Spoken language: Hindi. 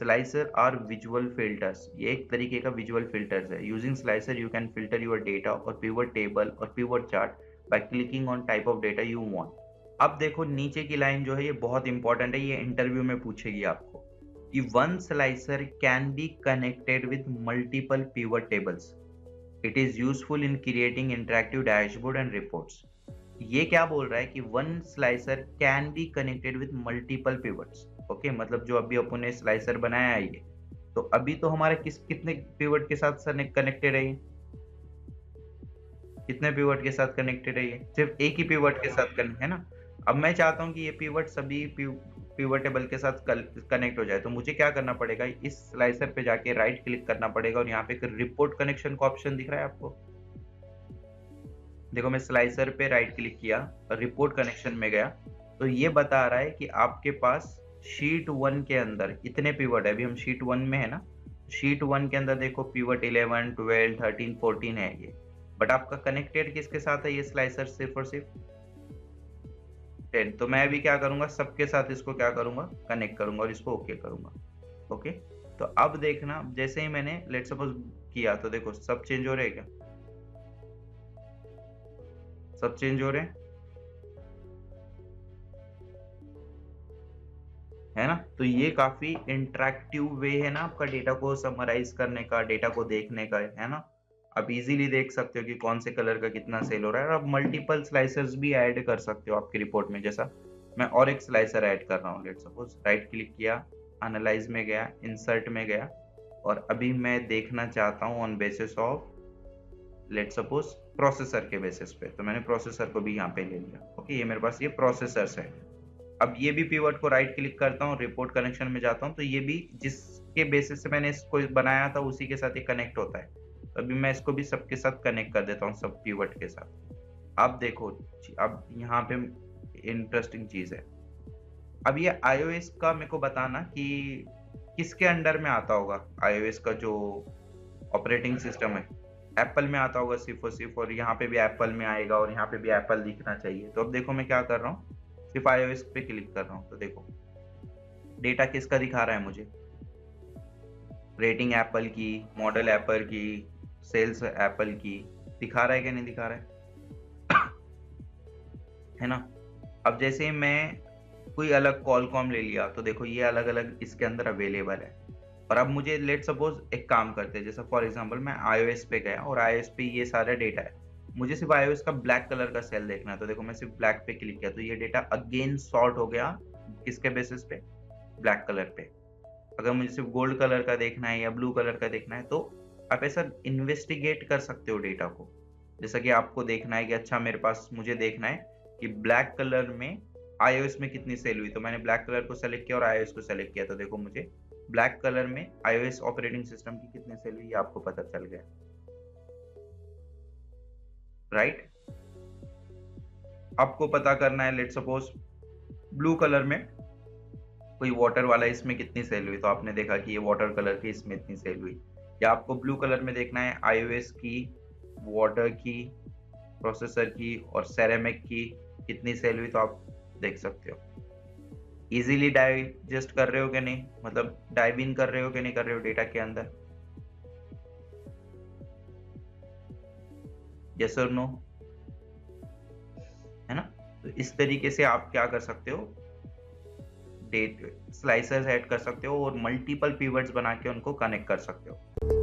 स्लाइसर आर विजुअल फिल्टर्स, ये एक तरीके का विजुअल फिल्टर्स है। Using slicer you can filter your data और पिवट टेबल और pivot chart by clicking on type of data you want. अब देखो नीचे की लाइन जो है ये बहुत इंपॉर्टेंट है, ये इंटरव्यू में पूछेगी आपको कि one slicer can be connected with multiple pivot tables, it is useful in creating interactive dashboard and reports. ये क्या बोल रहा है कि one slicer can be connected with multiple pivots. Okay, मतलब जो अभी अपन ने स्लाइसर बनाया है ये, तो अभी तो हमारे कितने पिवट के साथ कनेक्टेड है ये? कितने पिवट के साथ कनेक्टेड है ये? सिर्फ एक ही पिवट के साथ है ना। अब मैं चाहता हूँ कि ये पिवट सभी पिवट टेबल के साथ कनेक्ट हो जाए, तो मुझे क्या करना पड़ेगा, इस स्लाइसर पे जाके राइट क्लिक करना पड़ेगा और यहाँ पे एक रिपोर्ट कनेक्शन का ऑप्शन दिख रहा है आपको। देखो मैं स्लाइसर पे राइट क्लिक किया और रिपोर्ट कनेक्शन में गया, तो ये बता रहा है कि आपके पास शीट 1 के अंदर इतने पिवट है। अभी हम शीट 1 में है ना, शीट 1 के अंदर देखो पिवट 11, 12, 13, 14 है ये, बट आपका कनेक्टेड किसके साथ है ये स्लाइसर? सिर्फ और सिर्फ 10। तो मैं अभी क्या करूंगा, सबके साथ इसको क्या करूंगा, कनेक्ट करूंगा और इसको ओके करूंगा। ओके, तो अब देखना जैसे ही मैंने लेट सपोज किया तो देखो सब चेंज हो रहे हैं क्या? सब चेंज हो रहे हैं, है ना। तो ये काफी इंटरेक्टिव वे है ना आपका डेटा को समराइज करने का, डेटा को देखने का, है ना। आप इजीली देख सकते हो कि कौन से कलर का कितना सेल हो रहा है, और आप मल्टीपल स्लाइसर्स भी ऐड कर सकते हो आपकी रिपोर्ट में। जैसा मैं और एक स्लाइसर ऐड कर रहा हूँ, लेट सपोज राइट क्लिक किया, एनालाइज में गया, इंसर्ट में गया, और अभी मैं देखना चाहता हूँ on basis of let suppose processor के बेसिस पे, तो मैंने प्रोसेसर को भी यहाँ पे ले लिया। ओके, ये मेरे पास ये प्रोसेसर्स है। अब ये भी पिवट को राइट क्लिक करता हूँ, रिपोर्ट कनेक्शन में जाता हूँ, तो ये भी जिसके बेसिस से मैंने इसको बनाया था उसी के साथ ये कनेक्ट होता है। तो अभी मैं इसको भी सबके साथ कनेक्ट कर देता हूँ, सब पिवट के साथ। अब देखो, अब यहाँ पे इंटरेस्टिंग चीज है। अब ये iOS का मेरे को बताना कि किसके अंडर में आता होगा। iOS का जो ऑपरेटिंग सिस्टम है एप्पल में आता होगा सिर्फ और सिर्फ, और यहाँ पे भी एप्पल में आएगा और यहाँ पे भी एप्पल दिखना चाहिए। तो अब देखो मैं क्या कर रहा हूँ, सिर्फ iOS पे क्लिक कर रहा हूँ, तो देखो डेटा किसका दिखा रहा है मुझे, रेटिंग एप्पल की, मॉडल एप्पल की, सेल्स एप्पल की, दिखा रहा है कि नहीं दिखा रहा है ना। अब जैसे ही मैं कोई अलग कॉलकॉम ले लिया, तो देखो ये अलग अलग इसके अंदर अवेलेबल है। और अब मुझे लेट सपोज एक काम करते हैं, जैसा फॉर एग्जांपल मैं iOS पे गया और iOS पे ये सारा डेटा है, मुझे सिर्फ iOS का ब्लैक कलर का सेल देखना है, तो देखो मैं सिर्फ ब्लैक पे क्लिक किया, तो ये डेटा अगेन सॉर्ट हो गया किसके बेसिस पे, ब्लैक कलर पे। अगर मुझे सिर्फ गोल्ड कलर का देखना है या ब्लू कलर का देखना है, तो आप ऐसा इन्वेस्टिगेट कर सकते हो डेटा को। जैसा कि आपको देखना है कि अच्छा मेरे पास मुझे देखना है कि ब्लैक कलर में iOS में कितनी सेल हुई, तो मैंने ब्लैक कलर को सेलेक्ट किया और iOS को सेलेक्ट किया, तो देखो मुझे ब्लैक कलर में iOS ऑपरेटिंग सिस्टम की कितने सेल हुई आपको पता चल गया, राइट। आपको पता करना है लेट सपोज ब्लू कलर में कोई वाटर वाला, इसमें कितनी सेल हुई, तो आपने देखा कि ये वाटर कलर की इसमें इतनी सेल हुई। या आपको ब्लू कलर में देखना है iOS की, वाटर की, प्रोसेसर की और सेरेमिक की कितनी सेल हुई, तो आप देख सकते हो। इजीली डाइजेस्ट कर रहे हो कि नहीं, मतलब डाइव इन कर रहे हो कि नहीं कर रहे हो डेटा के अंदर, यस और नो, है ना। तो इस तरीके से आप क्या कर सकते हो, डेट स्लाइसर्स ऐड कर सकते हो और मल्टीपल पिवट्स बना के उनको कनेक्ट कर सकते हो।